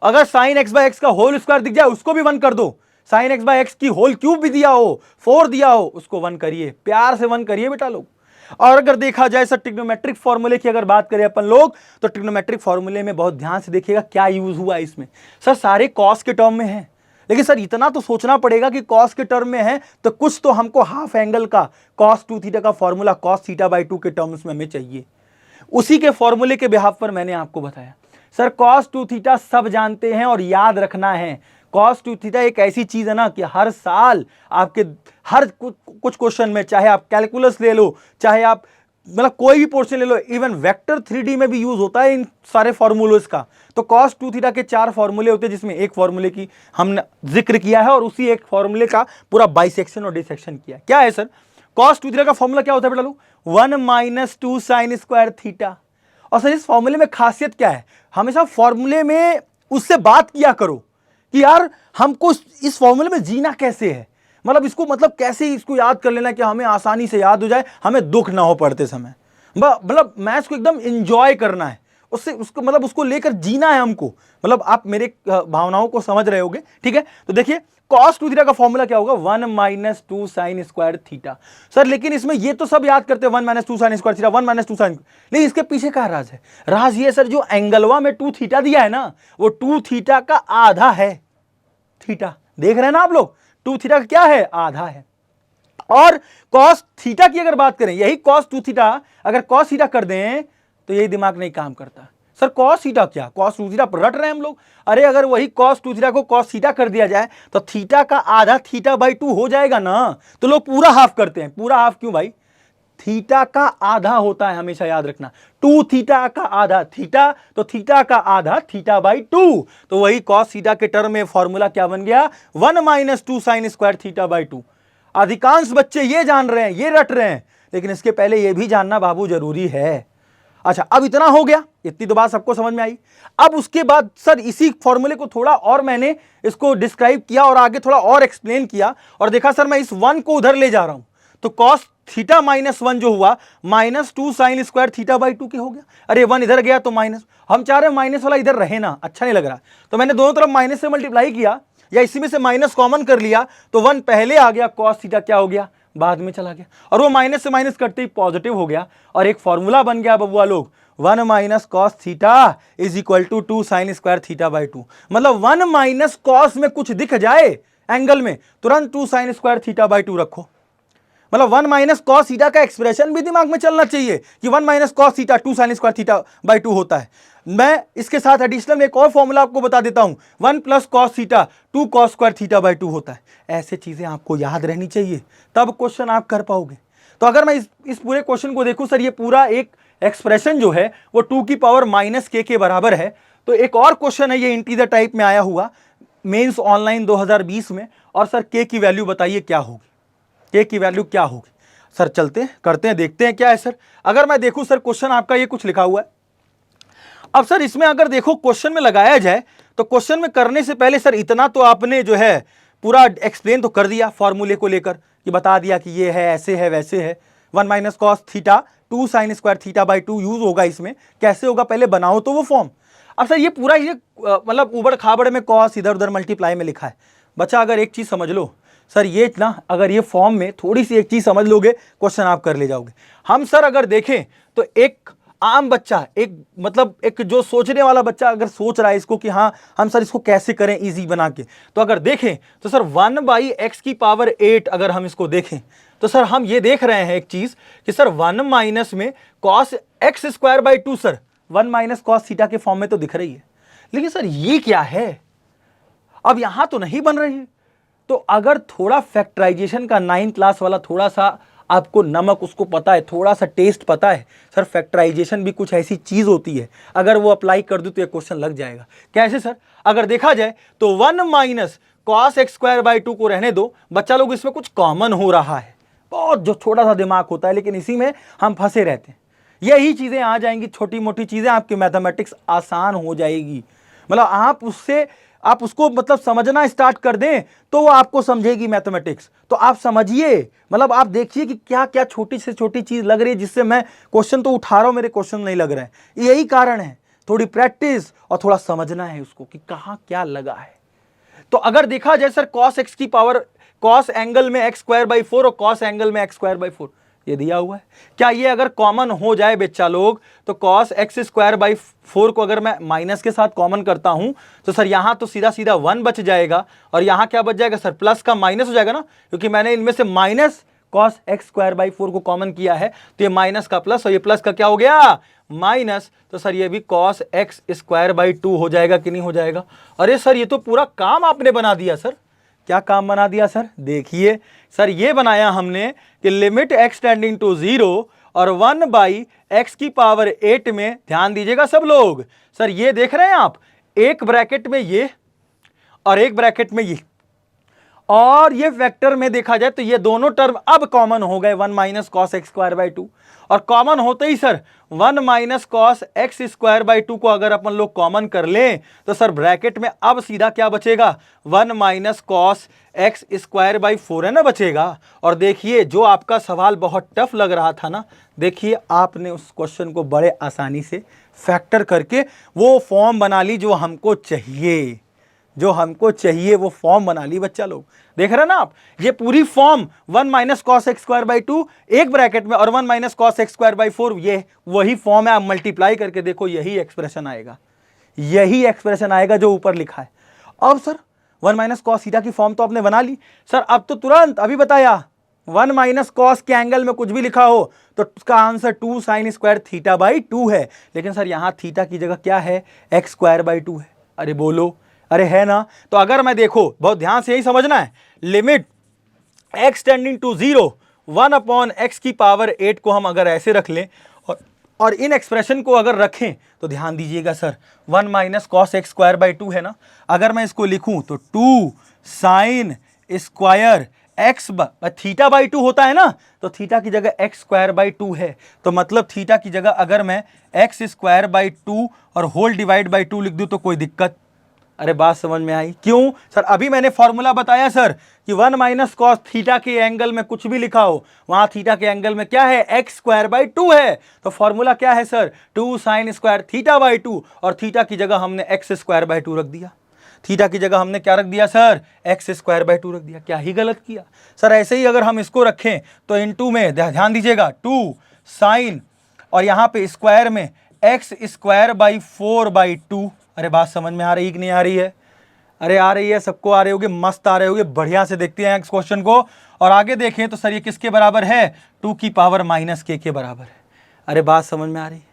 अगर साइन एक्स बाई एक्स का होल स्क्वायर दिख जाए उसको भी 1 कर दो, साइन एक्स बाई एक्स की होल क्यूब भी दिया हो, 4 दिया हो, उसको 1 करिए, प्यार से 1 करिए बेटा लोग। और अगर देखा जाए सर ट्रिग्नोमेट्रिक फॉर्मूले की अगर बात करें अपन लोग, तो ट्रिग्नोमेट्रिक फॉर्मूले में बहुत ध्यान से देखिएगा क्या यूज हुआ है इसमें। सर सारे कॉस के टर्म में है, लेकिन सर इतना तो सोचना पड़ेगा कि कॉस के टर्म में है तो कुछ तो हमको हाफ एंगल का कॉस 2 थीटा का फॉर्मूला कॉस थीटा बाई 2 के टर्म्स में हमें चाहिए। उसी के फॉर्मूले के बिहाफ पर मैंने आपको बताया सर कॉस 2 थीटा सब जानते हैं और याद रखना है। कॉस 2 थीटा एक ऐसी चीज है ना कि हर साल आपके हर कुछ क्वेश्चन में, चाहे आप कैलकुलस ले लो, चाहे आप मतलब कोई भी पोर्शन ले लो, इवन वेक्टर 3D में भी यूज होता है इन सारे फॉर्मूलोज का। तो कॉस 2 थीटा के 4 फॉर्मूले होते हैं, जिसमें एक फॉर्मूले की हमने जिक्र किया है और उसी एक फॉर्मूले का पूरा बाइसेक्शन और डिसेक्शन किया। क्या है सर कॉस 2 थीटा का फॉर्मूला, क्या होता है बेटा लोग, 1 माइनस 2 साइन स्क्वायर थीटा। और सर इस फॉर्मूले में खासियत क्या है, हमेशा फॉर्मूले में उससे बात किया करो कि यार हमको इस फॉर्मूले में जीना कैसे है, मतलब इसको मतलब कैसे इसको याद कर लेना कि हमें आसानी से याद हो जाए, हमें दुख ना हो पढ़ते समय, मतलब मैथ्स को एकदम एंजॉय करना है, उससे उसको मतलब उसको लेकर जीना है हमको, मतलब आप मेरे भावनाओं को समझ रहे होगे। ठीक है, तो देखिए cos 2 थीटा का फॉर्मूला क्या होगा, 1 minus 2 sine square theta. Sir लेकिन इसमें ये तो सब याद करते हैं 1 minus 2 sine square theta, 1 minus 2 sine, लेकिन इसके पीछे क्या राज है, राज ये सर जो एंगलवा में 2 थीटा दिया है ना, वो 2 थीटा का आधा है। थीटा देख रहे हैं ना आप लोग, 2 थीटा का क्या है, आधा है। और cos थीटा की अगर बात करें, यही cos 2 थीटा अगर cos थीटा कर दें तो यही दिमाग नहीं काम करता। सर cos थीटा क्या, cos 2 थीटा रट रहे हैं हम लोग, अरे अगर वही cos 2 थीटा को cos थीटा कर दिया जाए तो थीटा का आधा थीटा बाई 2 हो जाएगा ना। तो लोग पूरा हाफ करते हैं, पूरा हाफ क्यों भाई, थीटा का आधा होता है, हमेशा याद रखना, 2 थीटा का आधा थीटा, तो थीटा का आधा थीटा बाई 2। तो वही cos थीटा के टर्म में फॉर्मूला क्या बन गया, 1 minus 2 sine square theta by 2। अधिकांश बच्चे ये जान रहे हैं, ये रट रहे हैं, लेकिन इसके पहले ये भी जानना बाबू जरूरी है। अच्छा अब इतना हो गया, इतनी तो बात सबको समझ में आई। अब उसके बाद सर इसी फॉर्मूले को थोड़ा और मैंने इसको डिस्क्राइब किया और आगे थोड़ा और एक्सप्लेन किया, और देखा सर मैं इस 1 को उधर ले जा रहा हूं, तो cos थीटा माइनस 1 जो हुआ minus 2 sine square theta by 2 के हो गया। अरे 1 इधर गया तो माइनस, हम चाह रहे हैं माइनस वाला इधर रहे ना, अच्छा नहीं लग रहा, तो मैंने दोनों तरफ माइनस से मल्टीप्लाई किया या इसी में से माइनस कॉमन कर लिया, तो 1 पहले आ गया, cos थीटा क्या हो गया, बाद में चला गया, और वो माइनस से माइनस करते ही पॉजिटिव हो गया, और एक फॉर्मूला बन गया बबुआ लोग, 1 minus cos theta is equal to 2 sine square theta by 2। मतलब 1 माइनस कॉस में कुछ दिख जाए एंगल में, तुरंत 2 साइन स्क्वायर थीटा बाई 2 रखो। मतलब 1 माइनस कॉस थीटा का एक्सप्रेशन भी दिमाग में चलना चाहिए कि 1 minus cos theta 2 sine square theta by 2 होता है। मैं इसके साथ एडिशनल एक और फॉर्मूला आपको बता देता हूं, 1 plus cos theta 2 cos square theta by 2 होता है। ऐसे चीजें आपको याद रहनी चाहिए, तब क्वेश्चन आप कर पाओगे। तो अगर मैं इस पूरे क्वेश्चन को देखूं सर, ये पूरा एक एक्सप्रेशन जो है वो 2 की पावर माइनस के बराबर है। तो एक और क्वेश्चन है, ये इंटीजर टाइप में आया हुआ मेंस ऑनलाइन 2020 में, और सर के की वैल्यू बताइए क्या होगी, के की वैल्यू क्या होगी। सर चलते हैं, करते हैं, देखते हैं क्या है सर। अगर मैं देखूं सर, क्वेश्चन आपका ये कुछ लिखा हुआ है। अब सर इसमें अगर देखो क्वेश्चन में लगाया जाए तो क्वेश्चन में करने से पहले सर इतना तो आपने जो है पूरा एक्सप्लेन तो कर दिया फॉर्मूले को लेकर, कि बता दिया कि ये है, ऐसे है, वैसे है। 1 minus cos theta 2 sine square theta by 2 use होगा इसमें, कैसे होगा पहले बनाओ तो वो फॉर्म। अब सर ये पूरा ये मतलब उबड़ खाबड़ में कॉस इधर उधर मल्टीप्लाई में लिखा है। बच्चा अगर एक चीज समझ लो सर, ये ना अगर ये फॉर्म में थोड़ी सी एक चीज समझ लोगे, क्वेश्चन आप कर ले जाओगे। हम सर अगर देखें तो एक आम बच्चा, एक मतलब एक जो सोचने वाला बच्चा अगर सोच रहा है इसको कि हाँ हम सर इसको कैसे करें इजी बना के, तो अगर देखें तो सर 1 बाई एक्स की पावर 8 अगर हम इसको देखें तो सर हम ये देख रहे हैं एक चीज कि सर 1 माइनस में cos x square by 2 sir 1 minus cos theta के फॉर्म में तो दिख रही है, लेकिन सर ये क्या है, अब यहां तो नहीं बन रही है। तो अगर थोड़ा फैक्टराइजेशन का 9th क्लास वाला थोड़ा सा आपको नमक उसको पता है, थोड़ा सा टेस्ट पता है, सर फैक्टराइजेशन भी कुछ ऐसी चीज होती है, अगर वो अप्लाई कर दूं तो ये क्वेश्चन लग जाएगा। कैसे सर, अगर देखा जाए तो 1 minus cos x square by 2 को रहने दो, बच्चा लोग इसमें कुछ कॉमन हो रहा है, बहुत जो छोटा सा दिमाग होता है, लेकिन इसी में हम फंसे रहते हैं। यही चीजें आ जाएंगी, छोटी मोटी चीजें, आपकी मैथमेटिक्स आसान हो जाएगी। मतलब आप उसको मतलब समझना स्टार्ट कर दें तो वो आपको समझेगी मैथमेटिक्स। तो आप समझिए, मतलब आप देखिए कि क्या क्या छोटी से छोटी चीज लग रही है जिससे मैं क्वेश्चन तो उठा रहा हूं, मेरे क्वेश्चन नहीं लग रहे हैं। यही कारण है, थोड़ी प्रैक्टिस और थोड़ा समझना है उसको कि कहां क्या लगा है। तो अगर देखा जाए सर कॉस एक्स की पावर, कॉस एंगल में एक्स स्क्वायर बाई 4 और कॉस एंगल में एक्स स्क्वायर बाई 4 ये दिया हुआ है। क्या ये अगर कॉमन हो जाए बच्चा लोग, तो कॉस एक्स स्क्वायर बाई 4 को अगर मैं माइनस के साथ कॉमन करता हूं तो सर यहां तो सीधा सीधा 1 बच जाएगा, और यहां क्या बच जाएगा सर, प्लस का माइनस हो जाएगा ना, क्योंकि मैंने इनमें से minus cos x square by 4 को कॉमन किया है, तो ये माइनस का प्लस और ये प्लस का क्या हो गया, माइनस। तो सर ये भी कॉस एक्स स्क्वायर बाई 2 हो जाएगा कि नहीं हो जाएगा। अरे सर ये तो पूरा काम आपने बना दिया सर। क्या काम बना दिया सर, देखिए सर ये बनाया हमने कि लिमिट एक्स टेंडिंग टू 0 और 1 बाई एक्स की पावर 8 में, ध्यान दीजिएगा सब लोग, सर ये देख रहे हैं आप, एक ब्रैकेट में ये और एक ब्रैकेट में ये, और ये वेक्टर में देखा जाए तो ये दोनों टर्म अब कॉमन हो गए, 1 minus cos x square by 2, और कॉमन होते ही sir 1 minus cos x square by 2 को अगर अपन लोग कॉमन कर लें तो सर ब्रैकेट में अब सीधा क्या बचेगा, 1 minus cos x square by 4 है ना बचेगा। और देखिए जो आपका सवाल बहुत टफ लग रहा था ना, देखिए आपने उस क्वेश्चन को बड़े आसानी से फैक्टर करके वो फॉर्म बना ली जो हमको चाहिए, जो हमको चाहिए वो फॉर्म बना ली बच्चा लोग। देख रहे हैं ना आप, ये पूरी form 1 minus cos x square by 2 एक ब्रैकेट में और 1 minus cos x square by 4, ये वही फॉर्म है। आप मल्टीप्लाई करके देखो, यही एक्सप्रेशन आएगा, यही एक्सप्रेशन आएगा जो ऊपर लिखा है। अब सर 1 माइनस कॉस थीटा की फॉर्म तो आपने बना ली सर, अब तो तुरंत अभी बताया 1 माइनस कॉस के एंगल में कुछ भी लिखा हो तो उसका answer 2 sine square theta by 2 है। लेकिन सर यहां थीटा की जगह क्या है, एक्स स्क्वायर बाई 2 है। अरे बोलो, अरे है ना। तो अगर मैं देखो, बहुत ध्यान से यही समझना है, limit x tending to 0 1 upon x की पावर 8 को हम अगर ऐसे रख लें और इन एक्सप्रेशन को अगर रखें तो ध्यान दीजिएगा sir 1 minus cos x square by 2 है ना, अगर मैं इसको लिखूं तो 2 sine square x theta by 2 होता है ना, तो थीटा की जगह एक्स स्क्वायर बाई 2 है, तो मतलब थीटा की जगह अगर मैं एक्स स्क्वायर बाई 2 और होल डिवाइड बाई 2 लिख दूं तो कोई दिक्कत। अरे बात समझ में आई, क्यों सर, अभी मैंने फॉर्मूला बताया सर कि 1 माइनस कॉस थीटा के एंगल में कुछ भी लिखा हो, वहां थीटा के एंगल में क्या है, एक्स स्क्वायर बाई 2 है, तो फॉर्मूला क्या है sir, 2 sine square theta by 2, और थीटा की जगह हमने एक्स स्क्वायर बाई 2 रख दिया। थीटा की जगह हमने क्या रख दिया सर, एक्स स्क्वायर बाई 2 रख दिया। क्या ही गलत किया सर। ऐसे ही अगर हम इसको रखें तो इनटू में ध्यान दीजिएगा 2 साइन और यहां पे स्क्वायर में एक्स स्क्वायर बाई 4/2। अरे बात समझ में आ रही कि नहीं आ रही है? अरे आ रही है, सबको आ रहे होगे, मस्त आ रहे होगे। बढ़िया से देखते हैं इस क्वेश्चन को और आगे देखें तो सर ये किसके बराबर है? 2 की पावर माइनस के बराबर है। अरे बात समझ में आ रही है?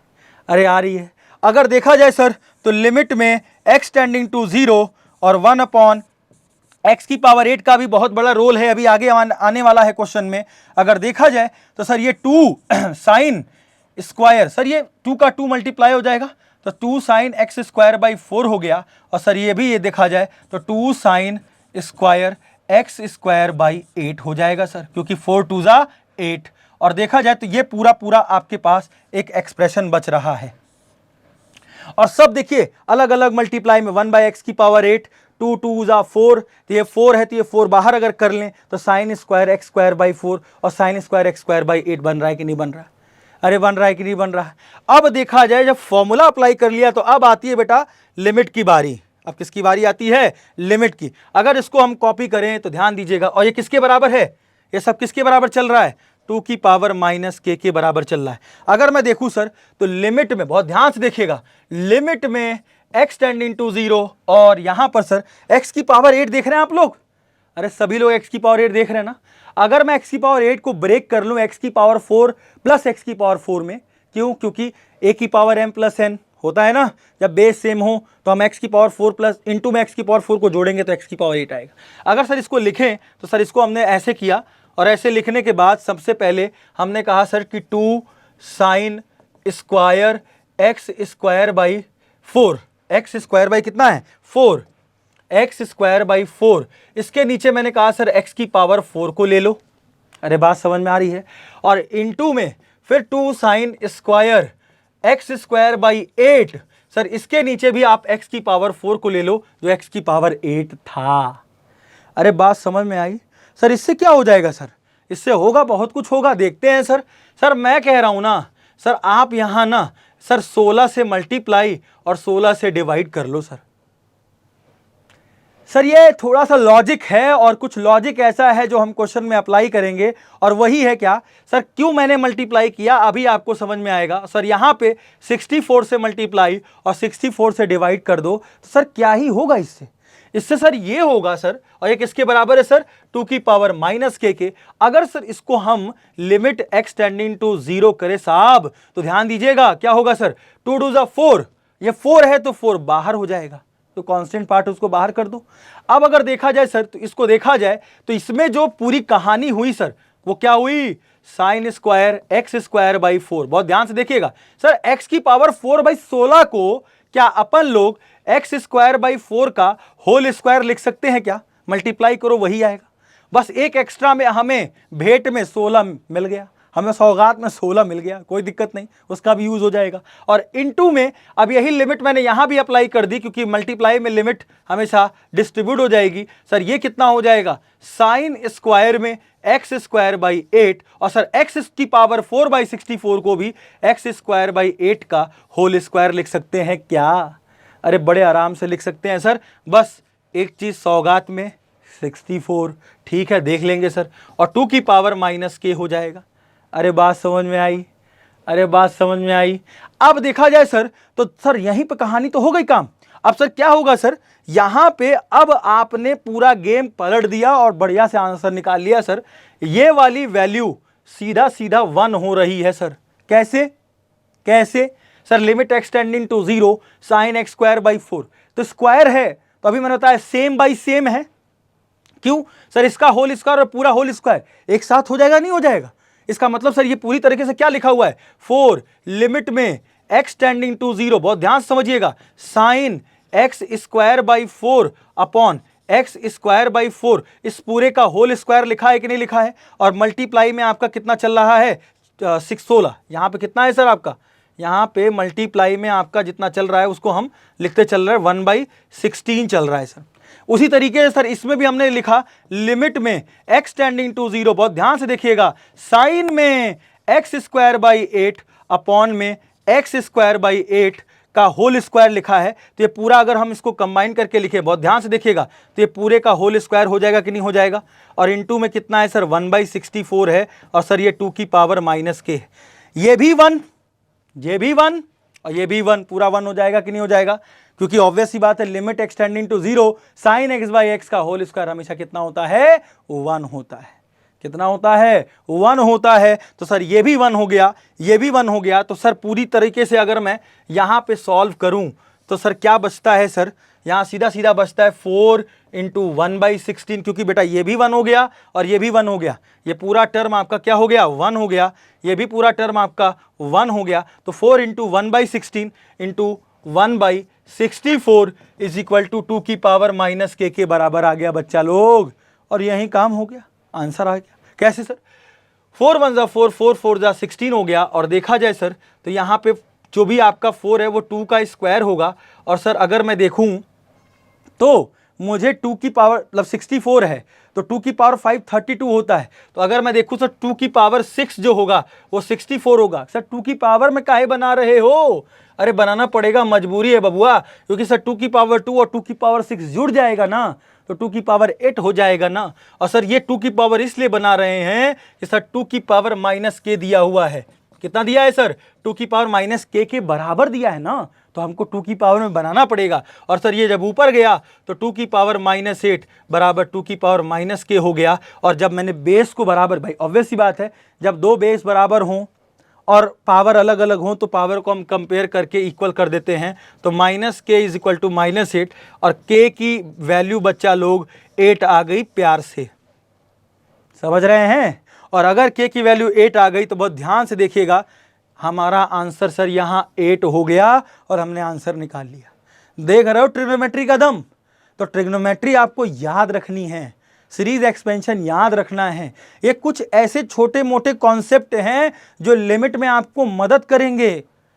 अरे आ रही है। अगर देखा जाए सर तो लिमिट में x टेंडिंग टू 0 और 1 अपॉन x की पावर 8 का भी बहुत बड़ा रोल है, अभी आगे आने वाला है क्वेश्चन में। अगर देखा जाए तो सर ये 2 साइन स्क्वायर, सर ये 2 का 2 मल्टीप्लाई हो जाएगा तो 2 साइन एक्स स्क्वायर बाई 4 हो गया। और सर ये भी ये देखा जाए तो 2 sine square x square by 8 हो जाएगा सर, क्योंकि 4 2 जा 8। और देखा जाए तो ये पूरा पूरा आपके पास एक एक्सप्रेशन बच रहा है। और सब देखिए अलग अलग मल्टीप्लाई में 1/x की पावर 8, 2 2 जा 4, तो ये 4 है तो ये 4 बाहर अगर कर लें तो sign square x square by 4 और sign square x square by 8 बन रहा है कि नहीं बन रहा? अरे बन रहा है कि नहीं बन रहा? अब देखा जाए जब फॉर्मूला अप्लाई कर लिया तो अब आती है बेटा लिमिट की बारी। अब किसकी बारी आती है? लिमिट की। अगर इसको हम कॉपी करें तो ध्यान दीजिएगा, और ये किसके बराबर है? ये सब किसके बराबर चल रहा है? 2 की पावर माइनस के बराबर चल रहा है। अगर मैं देखूं सर तो लिमिट में, बहुत ध्यान से देखिएगा, लिमिट में x टेंडिंग टू 0 और यहां पर सर x की पावर 8 देख रहे हैं आप लोग? अरे सभी लोग x की पावर 8 देख रहे हैं ना? अगर मैं x की पावर 8 को ब्रेक कर लूं x की पावर 4 प्लस x की पावर 4 में, क्यों? क्योंकि a की पावर m प्लस n होता है ना, जब बेस सेम हो तो हम x की पावर 4 प्लस इंटू में x की पावर 4 को जोड़ेंगे तो x की पावर 8 आएगा। अगर सर इसको लिखें तो सर इसको हमने ऐसे किया, और ऐसे लिखने के बाद सबसे पहले हमने कहा सर कि 2 sine square x square by 4, x square by कितना है? 4, एक्स स्क्वायर बाई 4। इसके नीचे मैंने कहा सर x की पावर 4 को ले लो। अरे बात समझ में आ रही है? और इनटू में फिर 2 sine square x square by 8। Sir इसके नीचे भी आप x की पावर 4 को ले लो जो x की पावर 8 था। अरे बात समझ में आई? सर इससे क्या हो जाएगा? सर इससे होगा, बहुत कुछ होगा, देखते हैं सर। सर मैं कह रहा हूं ना सर, आप यहां ना सर 16 से मल्टीप्लाई और 16 से डिवाइड कर लो सर। सर ये थोड़ा सा लॉजिक है और कुछ लॉजिक ऐसा है जो हम क्वेश्चन में अप्लाई करेंगे, और वही है क्या सर, क्यों मैंने मल्टीप्लाई किया अभी आपको समझ में आएगा। सर यहाँ पे 64 से मल्टीप्लाई और 64 से डिवाइड कर दो तो सर क्या ही होगा इससे? इससे सर ये होगा सर, और ये किसके बराबर है सर? 2 की पावर माइनस के। अगर सर इसको हम लिमिट x टेंडिंग टू 0 करें साहब तो ध्यान दीजिएगा क्या होगा सर? 2 2 जा 4, ये 4 है तो 4 बाहर हो जाएगा, तो कांस्टेंट पार्ट उसको बाहर कर दो। अब अगर देखा जाए सर तो इसको देखा जाए तो इसमें जो पूरी कहानी हुई सर वो क्या हुई? Sign square x square by 4। बहुत ध्यान से देखिएगा सर, x की पावर 4/16 को क्या अपन लोग एक्स स्क्वायर बाई 4 का होल स्क्वायर लिख सकते हैं क्या? मल्टीप्लाई करो वही आएगा, बस एक एक्स्ट्रा में हमें भेंट में 16 मिल गया, हमें सौगात में 16 मिल गया, कोई दिक्कत नहीं, उसका भी यूज हो जाएगा। और इनटू में अब यही लिमिट मैंने यहां भी अप्लाई कर दी, क्योंकि मल्टीप्लाई में लिमिट हमेशा डिस्ट्रीब्यूट हो जाएगी। सर ये कितना हो जाएगा? साइन स्क्वायर में एक्स स्क्वायर बाई 8, और सर एक्स की पावर 4/64 को भी एक्स स्क्वायर बाई 8 का होल स्क्वायर लिख सकते हैं क्या? अरे बड़े आराम से लिख सकते हैं सर, बस एक चीज सौगात में 64, ठीक है देख लेंगे सर, और 2 की पावर माइनस के हो जाएगा। अरे बात समझ में आई? अरे बात समझ में आई? अब देखा जाए सर तो सर यहीं पे कहानी तो हो गई काम। अब सर क्या होगा सर, यहां पे अब आपने पूरा गेम पलट दिया और बढ़िया से आंसर निकाल लिया सर। ये वाली वैल्यू सीधा सीधा 1 हो रही है सर। कैसे? कैसे sir? Limit x tending to 0 sine x square by 4, तो स्क्वायर है तो अभी मैंने बताया सेम बाई सेम है। क्यों सर? इसका होल स्क्वायर और पूरा होल स्क्वायर एक साथ हो जाएगा, नहीं हो जाएगा? इसका मतलब सर ये पूरी तरीके से क्या लिखा हुआ है? 4 लिमिट में x टेंडिंग टू 0, बहुत ध्यान से समझिएगा, sign x square by 4 upon x square by 4, इस पूरे का होल स्क्वायर लिखा है कि नहीं लिखा है? और मल्टीप्लाई में आपका कितना चल रहा है? 16। यहाँ पे कितना है सर आपका? यहाँ पे मल्टीप्लाई में आपका जितना चल रहा है उसको हम लिखते चल रहे हैं 1/16 चल रहा है सर। उसी तरीके से सर इसमें भी हमने लिखा लिमिट में x टेंडिंग टू 0, बहुत ध्यान से देखिएगा, साइन में एक्स स्क्वायर बाई 8 अपॉन में एक्स स्क्वायर बाई 8 का होल स्क्वायर लिखा है। तो ये पूरा अगर हम इसको कंबाइन करके लिखे, बहुत ध्यान से देखिएगा, तो ये पूरे का होल स्क्वायर हो जाएगा कि नहीं हो जाएगा? और इनटू में कितना है सर? 1/64 है, और सर ये 2 की पावर माइनस के, ये भी 1, ये भी 1, और ये भी 1, पूरा 1 हो जाएगा कि नहीं हो जाएगा, क्योंकि ऑब्वियस सी बात है limit extending to 0 sin x by x का होल स्क्वायर हमेशा कितना होता है, 1 होता है। कितना होता है, 1 होता है। तो सर ये भी 1 हो गया, ये भी 1 हो गया। तो सर पूरी तरीके से अगर मैं यहां पे सॉल्व करूं तो सर क्या बचता है सर, यहां सीधा सीधा बचता है 4 इंटू 1/16, क्योंकि बेटा ये भी 1 हो गया और ये भी 1 हो गया, ये पूरा टर्म आपका क्या हो गया, 1 हो गया, ये भी पूरा टर्म आपका 1 हो गया। तो 4 into 1/16 into 1/64 is equal to 2 की पावर माइनस के बराबर आ गया बच्चा लोग, और यही काम हो गया, आंसर आ गया। कैसे सर, 4 1 जा 4, 4 4 जा 16 हो गया। और देखा जाए सर तो यहाँ पे जो भी आपका 4 है वो 2 का स्क्वायर होगा। और सर अगर मैं देखूं तो मुझे 2 की पावर मतलब 64 है तो 2 की पावर 5 32 होता है। तो अगर मैं देखूं सर 2 की पावर 6 जो होगा वो 64 होगा। सर 2 की पावर में काहे बना रहे हो, अरे बनाना पड़ेगा, मजबूरी है बबुआ, क्योंकि सर 2 की पावर 2 और 2 की पावर 6 जुड़ जाएगा ना, तो 2 की पावर 8 हो जाएगा ना। और सर ये 2 की पावर इसलिए बना रहे हैं कि सर 2 की पावर माइनस के दिया हुआ है। कितना दिया है सर, 2 की पावर माइनस के बराबर दिया है ना, तो हमको 2 की पावर में बनाना पड़ेगा। और सर ये जब ऊपर गया तो 2 की पावर माइनस 8 बराबर 2 की पावर माइनस के हो गया। और जब मैंने बेस को बराबर, भाई ऑब्वियस सी बात है जब दो बेस बराबर हों और पावर अलग अलग हों तो पावर को हम कंपेयर करके इक्वल कर देते हैं। तो माइनस के इज इक्वल टू माइनस 8 और के की वैल्यू बच्चा लोग 8 आ गई प्यार से, समझ रहे हैं। और अगर के की वैल्यू 8 आ गई तो बहुत ध्यान से देखिएगा, हमारा आंसर सर यहाँ 8 हो गया और हमने आंसर निकाल लिया। देख रहे हो ट्रिग्नोमेट्री का दम। तो ट्रिग्नोमेट्री आपको याद रखनी है, सीरीज एक्सपेंशन याद रखना है। ये कुछ ऐसे छोटे मोटे कॉन्सेप्ट हैं जो लिमिट में आपको मदद करेंगे।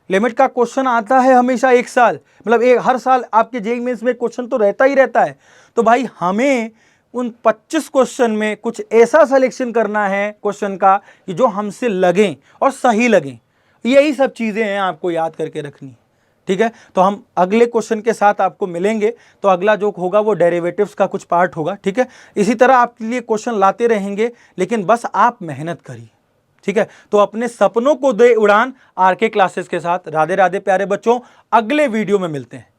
लिमिट का क्वेश्चन आता है हमेशा एक साल, मतलब हर साल आपके जेईई मेंस में क्वेश्चन तो रहता ही रहता है। तो भाई हमें उन 25 क्वेश्चन में कुछ ऐसा सिलेक्शन करना है क्वेश्चन का कि जो हमसे लगें और सही लगें। यही सब चीज़ें हैं आपको याद करके रखनी, ठीक है। तो हम अगले क्वेश्चन के साथ आपको मिलेंगे। तो अगला जो होगा वो डेरिवेटिव्स का कुछ पार्ट होगा, ठीक है। इसी तरह आपके लिए क्वेश्चन लाते रहेंगे, लेकिन बस आप मेहनत करिए, ठीक है। तो अपने सपनों को दे उड़ान आरके क्लासेस के साथ। राधे राधे प्यारे बच्चों, अगले वीडियो में मिलते हैं।